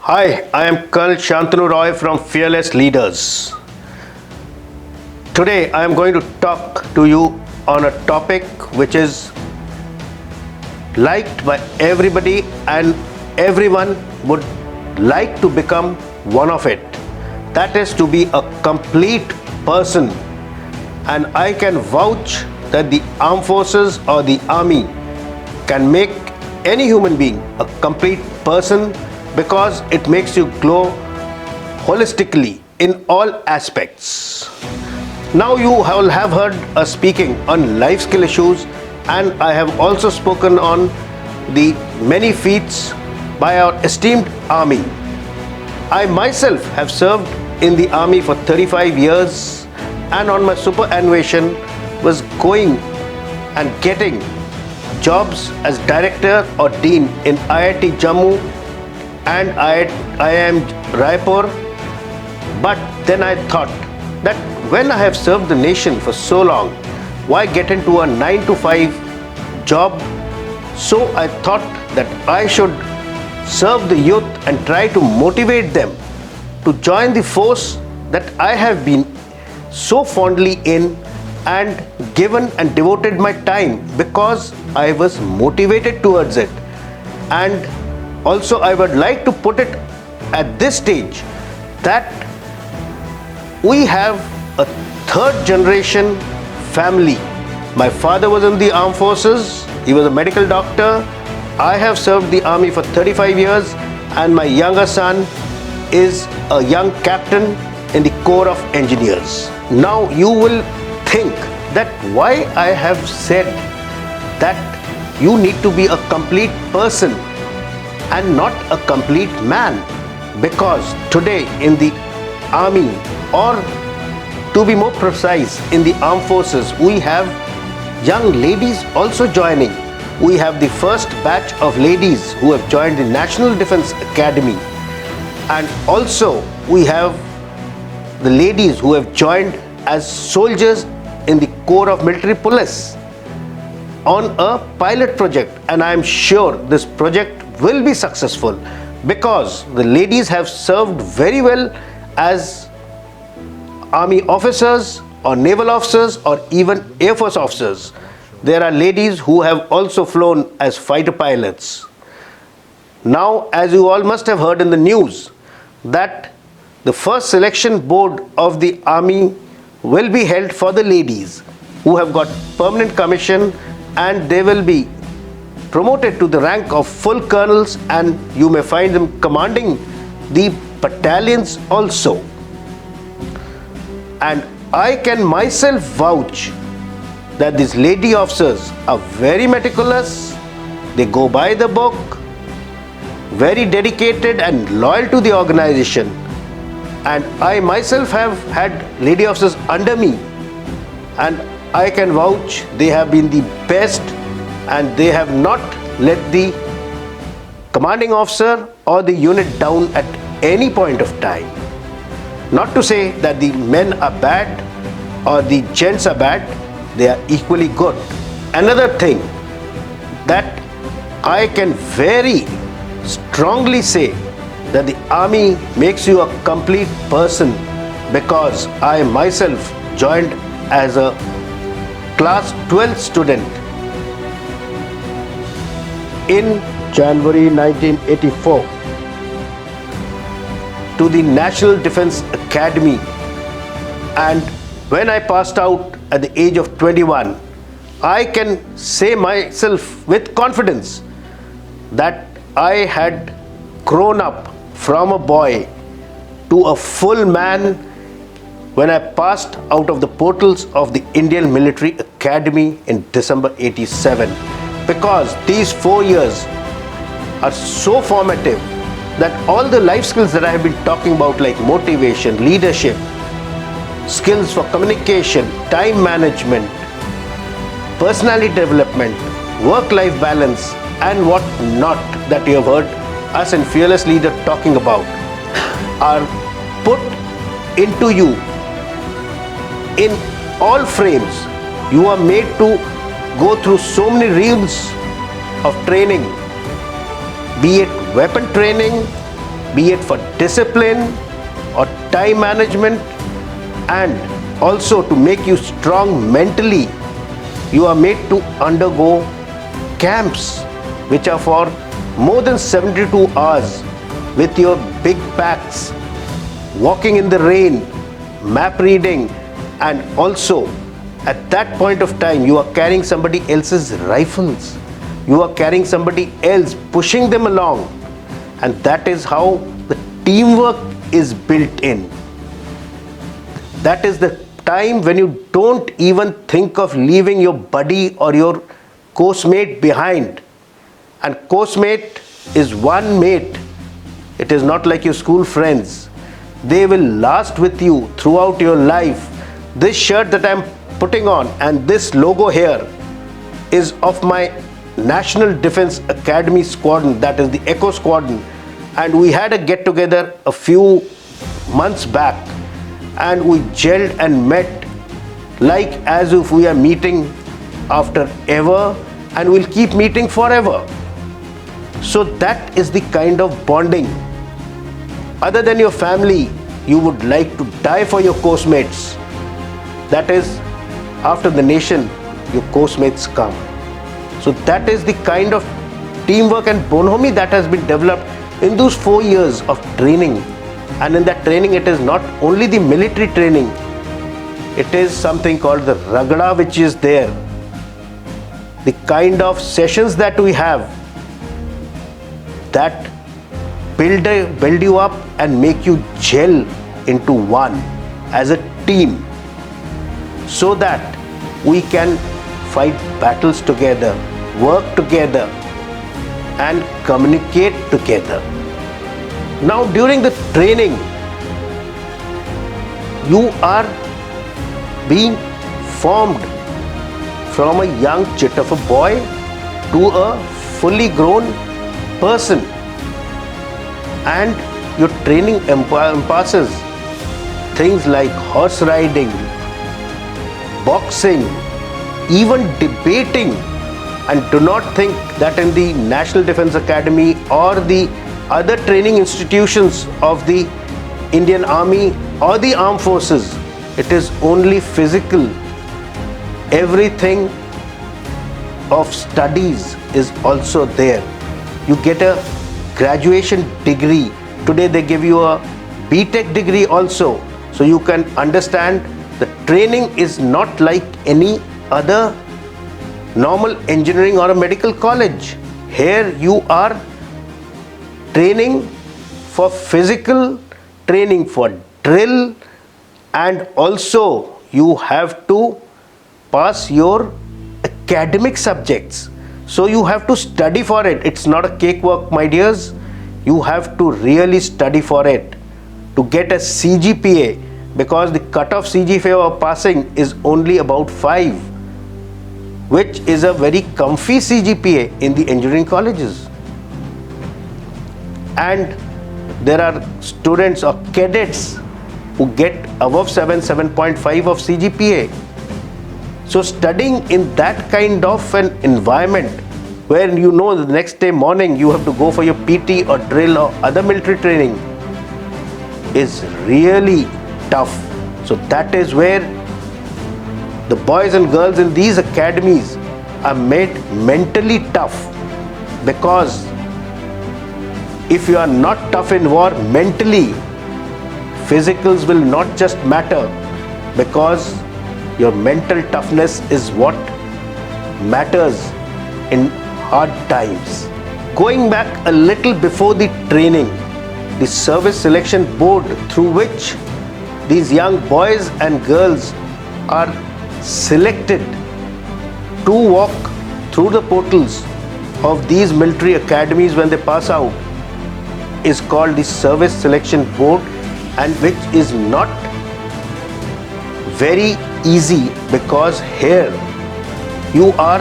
Hi, I am Colonel Shantanu Roy from Fearless Leaders. Today I am going to talk to you on a topic which is liked by everybody and everyone would like to become one of it. That is to be a complete person. And I can vouch that the armed forces or the army can make any human being a complete person because it makes you glow holistically in all aspects. Now you will have heard us speaking on life skill issues, and I have also spoken on the many feats by our esteemed army. I myself have served in the army for 35 years, and on my superannuation was going and getting jobs as director or dean in IIT Jammu and IIM Raipur. But then I thought that when I have served the nation for so long, why get into a 9 to 5 job? So I thought that I should serve the youth and try to motivate them to join the force that I have been so fondly in and given and devoted my time because I was motivated towards it. And also I would like to put it at this stage that we have a third generation family. My father was in the armed forces, he was a medical doctor. I have served the army for 35 years, and my younger son is a young captain in the Corps of Engineers. Now you will think that why I have said that you need to be a complete person and not a complete man, because today in the army, or to be more precise in the armed forces, we have young ladies also joining. We have the first batch of ladies who have joined the National Defence Academy, and also we have the ladies who have joined as soldiers in the Corps of Military Police on a pilot project, and I am sure this project will be successful because the ladies have served very well as army officers or naval officers or even air force officers. There are ladies who have also flown as fighter pilots. Now, as you all must have heard in the news, that the first selection board of the army will be held for the ladies who have got permanent commission, and they will be promoted to the rank of full colonels, and you may find them commanding the battalions also. And I can myself vouch that these lady officers are very meticulous, they go by the book, very dedicated and loyal to the organization. And I myself have had lady officers under me, and I can vouch they have been the best, and they have not let the commanding officer or the unit down at any point of time. Not to say that the men are bad or the gents are bad, they are equally good. Another thing that I can very strongly say that the army makes you a complete person, because I myself joined as a class 12 student in January 1984 to the National Defence Academy, and when I passed out at the age of 21, I can say myself with confidence that I had grown up from a boy to a full man when I passed out of the portals of the Indian Military Academy in December 87. Because these 4 years are so formative that all the life skills that I have been talking about, like motivation, leadership, skills for communication, time management, personality development, work-life balance, and what not that you have heard us in Fearless Leader talking about, are put into you in all frames. You are made to go through so many reels of training, be it weapon training, be it for discipline or time management, and also to make you strong mentally. You are made to undergo camps which are for more than 72 hours with your big packs, walking in the rain, map reading, and also at that point of time you are carrying somebody else's rifles. You are carrying somebody else, pushing them along, and that is how the teamwork is built in. That is the time when you don't even think of leaving your buddy or your course mate behind. And course mate is one mate. It is not like your school friends. They will last with you throughout your life. This shirt that I am putting on and this logo here is of my National Defense Academy squadron, that is the Echo Squadron, and we had a get together a few months back, and we gelled and met like as if we are meeting after ever, and we'll keep meeting forever. So that is the kind of bonding. Other than your family, you would like to die for your course mates. That is, after the nation, your course mates come. So that is the kind of teamwork and bonhomie that has been developed in those 4 years of training. And in that training, it is not only the military training, it is something called the ragda which is there. The kind of sessions that we have that build you up and make you gel into one as a team, so that we can fight battles together, work together, and communicate together. Now, during the training, you are being formed from a young chit of a boy to a fully grown person, and your training encompasses things like horse riding, boxing, even debating. And do not think that in the National Defense Academy or the other training institutions of the Indian Army or the Armed Forces, it is only physical. Everything of studies is also there. You get a graduation degree. Today they give you a BTech degree also. So you can understand the training is not like any other normal engineering or a medical college. Here you are training for physical, training for drill, and also you have to pass your academic subjects. So you have to study for it. It's not a cakewalk, my dears. You have to really study for it to get a CGPA, because the cutoff CGPA of passing is only about 5, which is a very comfy CGPA in the engineering colleges. And there are students or cadets who get above 7.5 of CGPA. So studying in that kind of an environment where you know the next day morning you have to go for your PT or drill or other military training is really tough. So that is where the boys and girls in these academies are made mentally tough, because if you are not tough in war mentally, physicals will not just matter, because your mental toughness is what matters in hard times. Going back a little before the training, the service selection board through which these young boys and girls are selected to walk through the portals of these military academies when they pass out is called the Service Selection Board, and which is not very easy, because here you are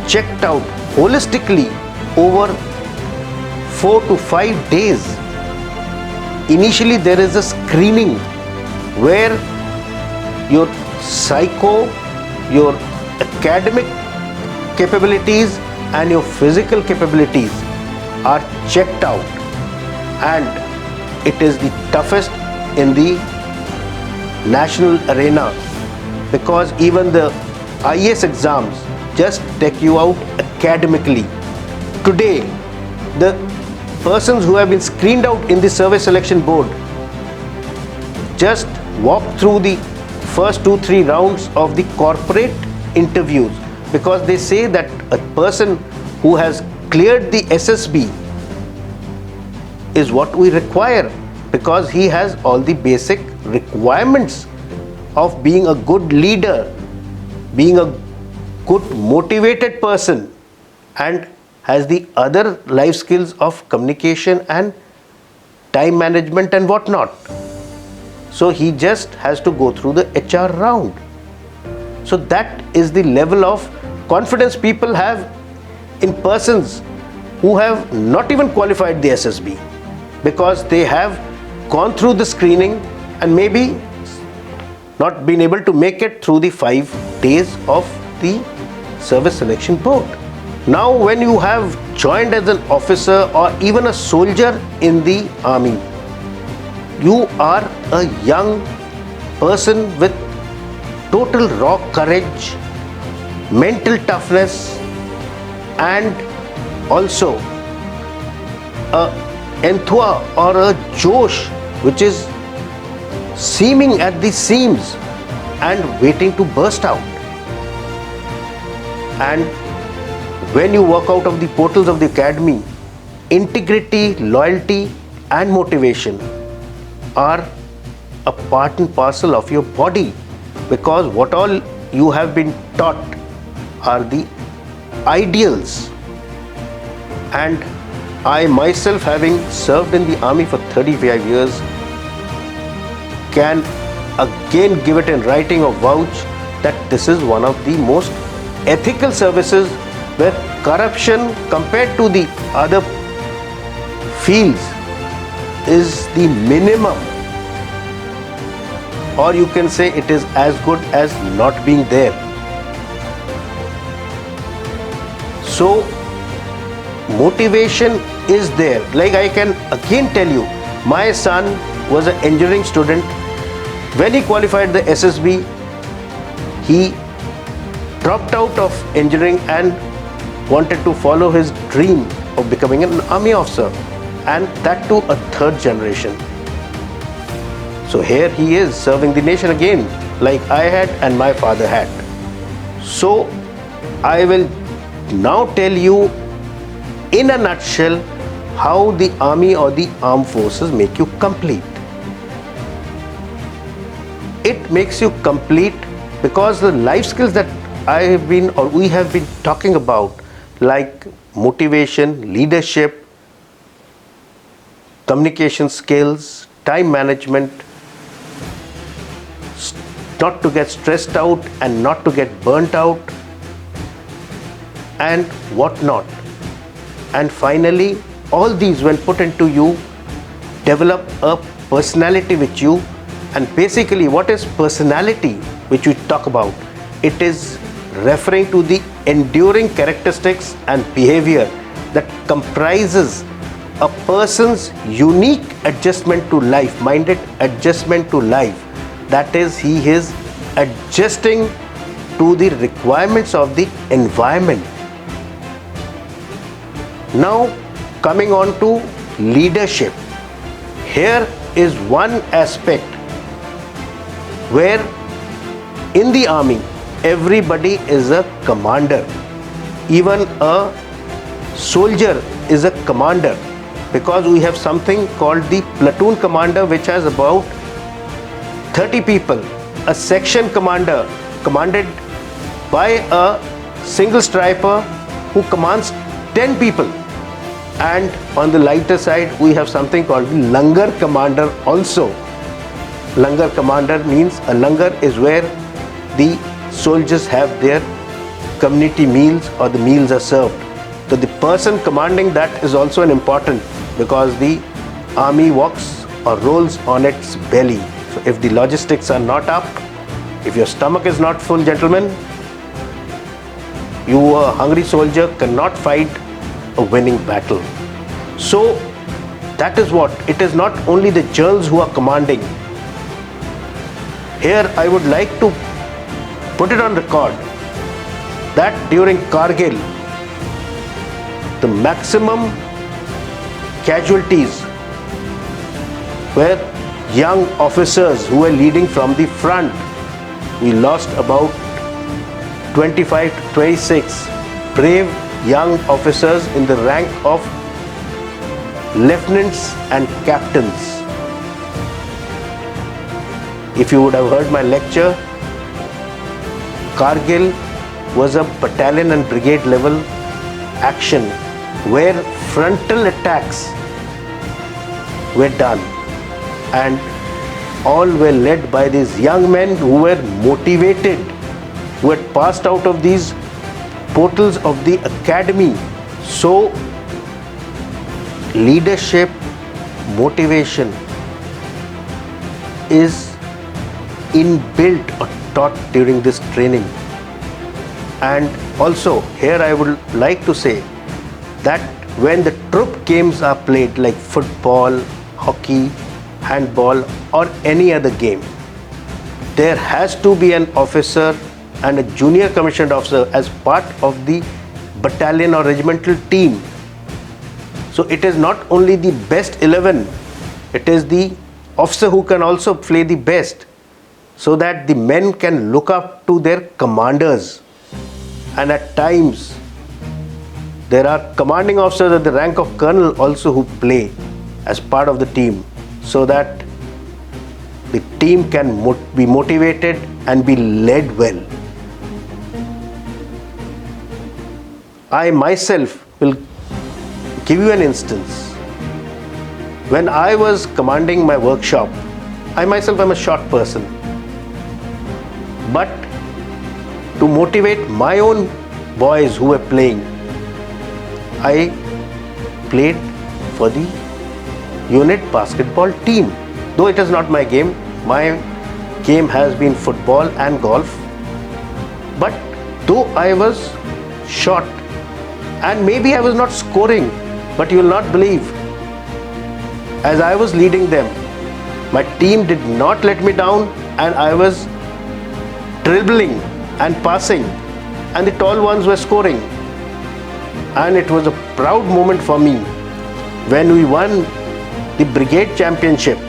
checked out holistically over 4 to 5 days. Initially there is a screening where your psycho, your academic capabilities and your physical capabilities are checked out, and it is the toughest in the national arena, because even the IAS exams just take you out academically. Today, the persons who have been screened out in the service selection board just walk through the first 2-3 rounds of the corporate interviews, because they say that a person who has cleared the SSB is what we require, because he has all the basic requirements of being a good leader, being a good motivated person, and has the other life skills of communication and time management and whatnot. So he just has to go through the HR round. So that is the level of confidence people have in persons who have not even qualified the SSB, because they have gone through the screening and maybe not been able to make it through the 5 days of the service selection board. Now when you have joined as an officer or even a soldier in the army, you are a young person with total raw courage, mental toughness, and also a enthua or a josh which is seeming at the seams and waiting to burst out. And when you walk out of the portals of the academy, integrity, loyalty, and motivation are a part and parcel of your body, because what all you have been taught are the ideals. And I myself, having served in the army for 35 years, can again give it in writing or vouch that this is one of the most ethical services, where corruption compared to the other fields is the minimum, or you can say it is as good as not being there. So motivation is there. Like I can again tell you, my son was an engineering student. When he qualified the SSB, he dropped out of engineering and wanted to follow his dream of becoming an army officer, and that too a 3rd generation. So here he is serving the nation again, like I had and my father had. So I will now tell you in a nutshell how the army or the armed forces make you complete. It makes you complete because the life skills that I have been or we have been talking about, like motivation, leadership, communication skills, time management, not to get stressed out and not to get burnt out, and whatnot. And finally, all these, when put into you, develop a personality with you. And basically, what is personality which we talk about? It is referring to the enduring characteristics and behavior that comprises a person's unique adjustment to life, minded adjustment to life. That is, he is adjusting to the requirements of the environment. Now, coming on to leadership. Here is one aspect where in the army, everybody is a commander. Even a soldier is a commander, because we have something called the platoon commander, which has about 30 people. A section commander commanded by a single striper who commands 10 people. And on the lighter side, we have something called the langar commander also. Langar commander means a langar is where the soldiers have their community meals or the meals are served. So the person commanding that is also an important, because the army walks or rolls on its belly. So if the logistics are not up, if your stomach is not full, gentlemen, you, a hungry soldier, cannot fight a winning battle. So That is what, it is not only the girls who are commanding. Here I would like to put it on record that during Kargil, the maximum casualties were young officers who were leading from the front. We lost about 25 to 26 brave young officers in the rank of lieutenants and captains. If you would have heard my lecture, Kargil was a battalion and brigade level action where frontal attacks were done, and all were led by these young men who were motivated, who had passed out of these portals of the academy. So leadership, motivation is inbuilt or taught during this training. And also here I would like to say that when the troop games are played like football, hockey, handball or any other game, there has to be an officer and a junior commissioned officer as part of the battalion or regimental team. So it is not only the best 11, it is the officer who can also play the best, so that the men can look up to their commanders. And at times there are commanding officers at the rank of colonel also who play as part of the team, so that the team can be motivated and be led well. I myself will give you an instance. When I was commanding my workshop, I myself am a short person, but to motivate my own boys who were playing, I played for the unit basketball team. Though it is not my game has been football and golf, but though I was short and maybe I was not scoring, but you will not believe, as I was leading them, my team did not let me down, and I was dribbling and passing, and the tall ones were scoring. And it was a proud moment for me when we won the brigade championship.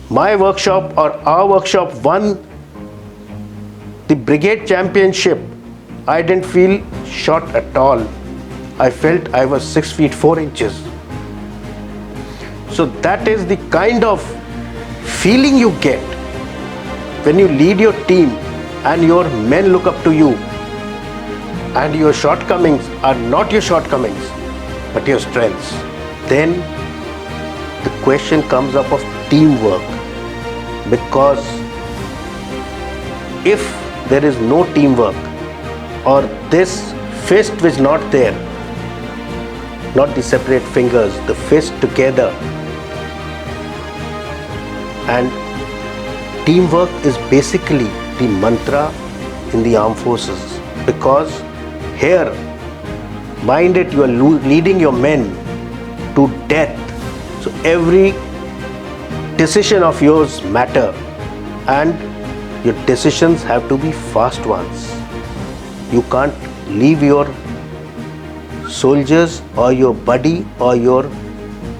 My workshop or our workshop won the brigade championship. I didn't feel short at all. I felt I was 6 feet 4 inches. So that is the kind of feeling you get when you lead your team and your men look up to you, and your shortcomings are not your shortcomings but your strengths. Then the question comes up of teamwork, because if there is no teamwork, or this fist is not there, not the separate fingers, the fist together, and teamwork is basically the mantra in the armed forces, because here, mind it, you are leading your men to death. So every decision of yours matter, and your decisions have to be fast ones. You can't leave your soldiers or your buddy or your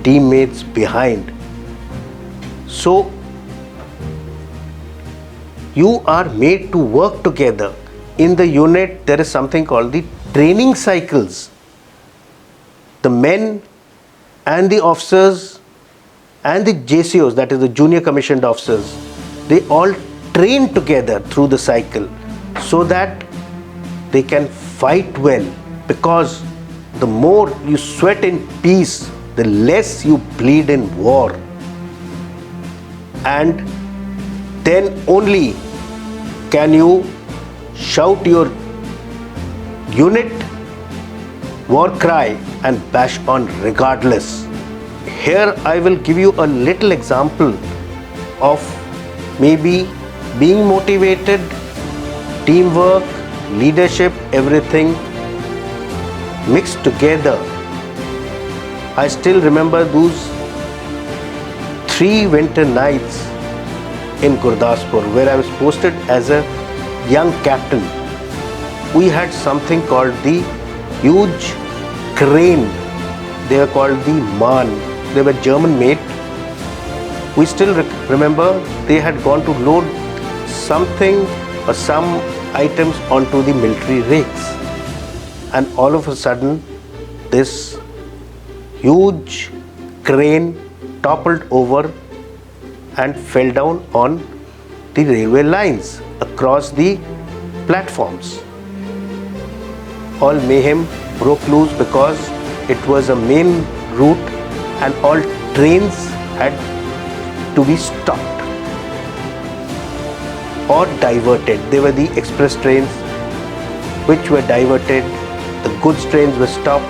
teammates behind. So you are made to work together. In the unit, there is something called the training cycles. The men and the officers and the JCOs, that is the junior commissioned officers, they all train together through the cycle so that they can fight well, because the more you sweat in peace, the less you bleed in war. And then only can you shout your unit war cry and bash on regardless. Here I will give you a little example of maybe being motivated, teamwork, leadership, everything mixed together I still remember those 3 winter nights in Gurdaspur where I was posted as a young captain. We had something called the huge crane. They were called the MAN. They were German made. We still remember they had gone to load something or some items onto the military rakes. And all of a sudden, this huge crane toppled over and fell down on the railway lines across the platforms. All mayhem broke loose because it was a main route and all trains had to be stopped or diverted. They were the express trains which were diverted. The goods trains were stopped,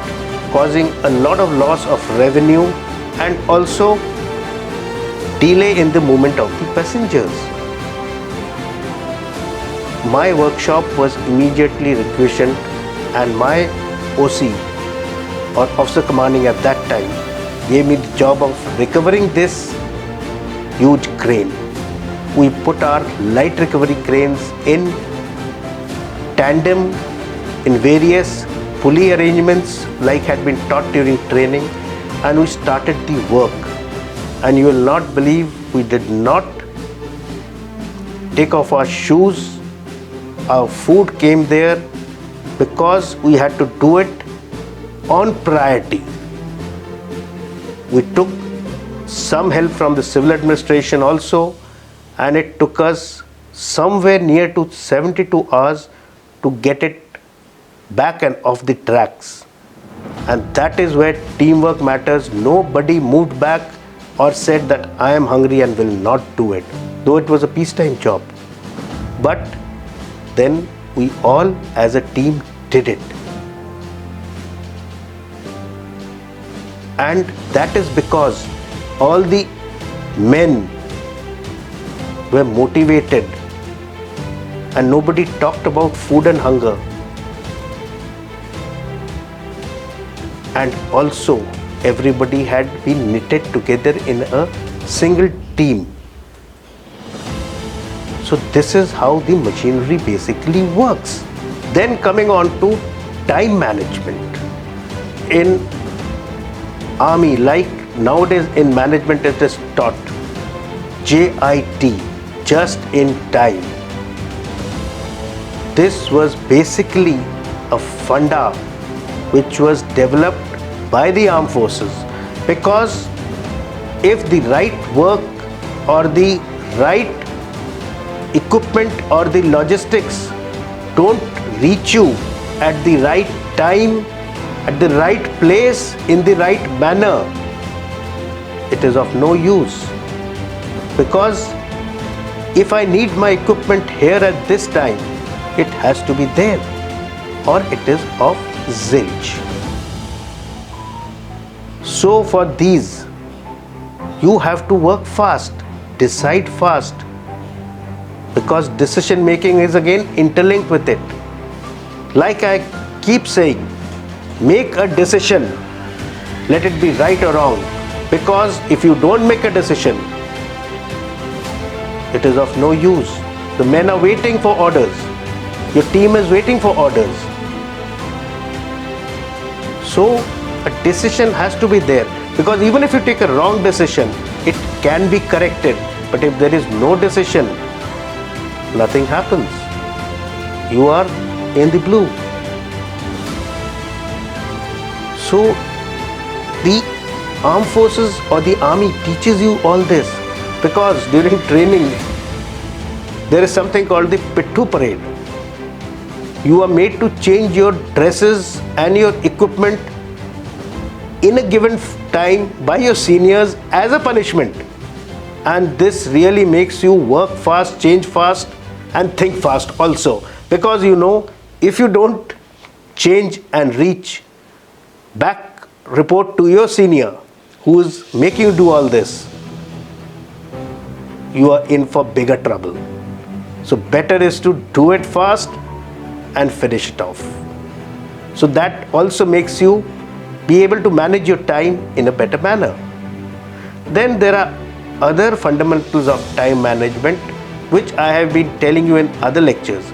causing a lot of loss of revenue and also delay in the movement of the passengers. My workshop was immediately requisitioned and my OC or officer commanding at that time gave me the job of recovering this huge crane. We put our light recovery cranes in tandem in various pulley arrangements like had been taught during training, and we started the work. And you will not believe we did not take off our shoes. Our food came there because we had to do it on priority. We took some help from the civil administration also, and it took us somewhere near to 72 hours to get it back and off the tracks. And that is where teamwork matters. Nobody moved back or said that I am hungry and will not do it, though it was a peacetime job. But then we all as a team did it. And that is because all the men were motivated and nobody talked about food and hunger. And also everybody had been knitted together in a single team. So this is how the machinery basically works. Then coming on to time management. In army, like nowadays in management it is taught JIT, just in time. This was basically a funda which was developed by the armed forces, because if the right work or the right equipment or the logistics don't reach you at the right time, at the right place, in the right manner, it is of no use. Because if I need my equipment here at this time, it has to be there, or it is of zilch. So for these, you have to work fast, decide fast, because decision making is again interlinked with it. Like I keep saying, make a decision, let it be right or wrong, because if you don't make a decision, it is of no use. The men are waiting for orders, your team is waiting for orders. So a decision has to be there, because even if you take a wrong decision, it can be corrected. But if there is no decision, nothing happens. You are in the blue. So the armed forces or the army teaches you all this, because during training there is something called the Pittu parade. You are made to change your dresses and your equipment in a given time by your seniors as a punishment. And this really makes you work fast, change fast and think fast also. Because you know, if you don't change and reach back report to your senior who is making you do all this, you are in for bigger trouble. So better is to do it fast and finish it off. So that also makes you be able to manage your time in a better manner. Then there are other fundamentals of time management which I have been telling you in other lectures,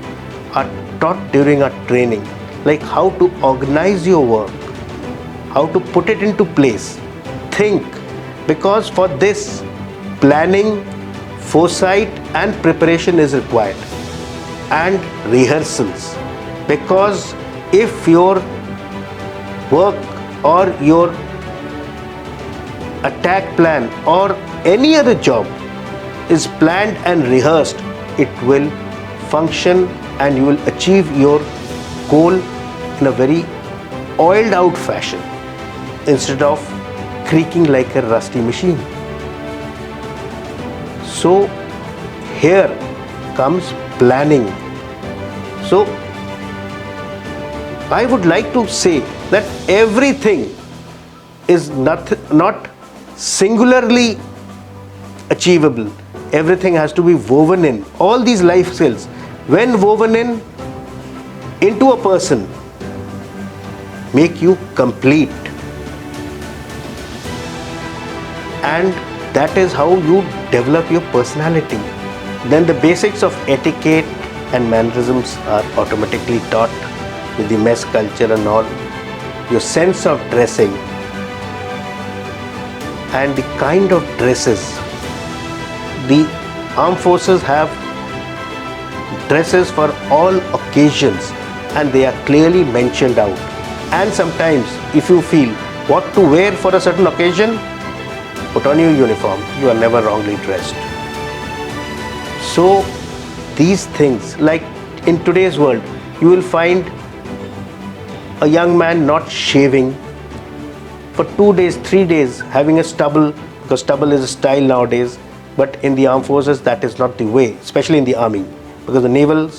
are taught during our training, like how to organize your work, how to put it into place, think, because for this planning, foresight and preparation is required, and rehearsals, because if your work or your attack plan or any other job is planned and rehearsed, it will function and you will achieve your goal in a very oiled out fashion instead of creaking like a rusty machine. So here comes planning. So I would like to say that everything is not singularly achievable. Everything has to be woven in. All these life skills, when woven in into a person, make you complete. And that is how you develop your personality. Then the basics of etiquette and mannerisms are automatically taught with the mess culture and all. Your sense of dressing and the kind of dresses. The armed forces have dresses for all occasions and they are clearly mentioned out. And sometimes if you feel what to wear for a certain occasion, put on your uniform. You are never wrongly dressed. So these things, like in today's world, you will find a young man not shaving for 2 days, 3 days, having a stubble, because stubble is a style nowadays. But in the armed forces, that is not the way, especially in the army, because the naval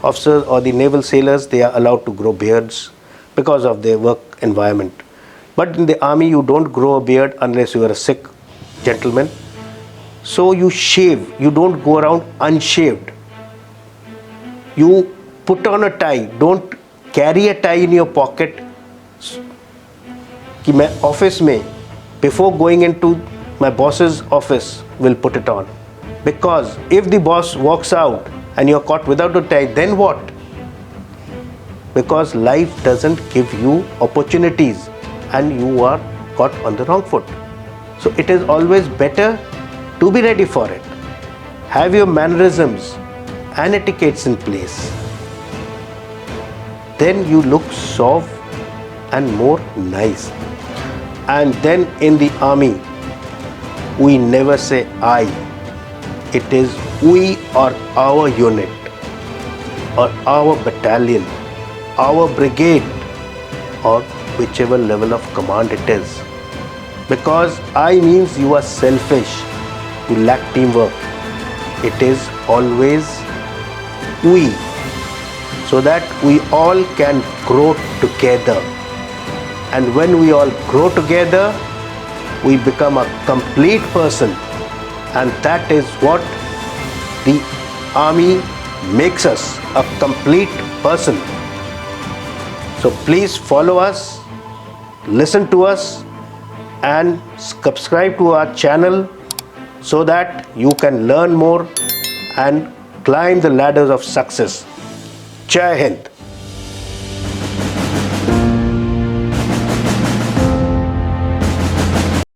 officers or the naval sailors, they are allowed to grow beards because of their work environment. But in the army, you don't grow a beard unless you are a Sikh gentleman. So you shave, you don't go around unshaved. You put on a tie, don't carry a tie in your pocket. कि मैं office में, before going into my boss's office, will put it on. Because if the boss walks out and you're caught without a tie, then what? Because life doesn't give you opportunities and you are caught on the wrong foot. So it is always better to be ready for it. Have your mannerisms and etiquettes in place. Then you look soft and more nice. And then in the army, we never say I. It is we or our unit or our battalion, our brigade, or whichever level of command it is. Because I means you are selfish, you lack teamwork. It is always we, so that we all can grow together. And when we all grow together, we become a complete person. And that is what the army makes us, a complete person. So please follow us, listen to us, and subscribe to our channel so that you can learn more and climb the ladders of success. Jai Hind.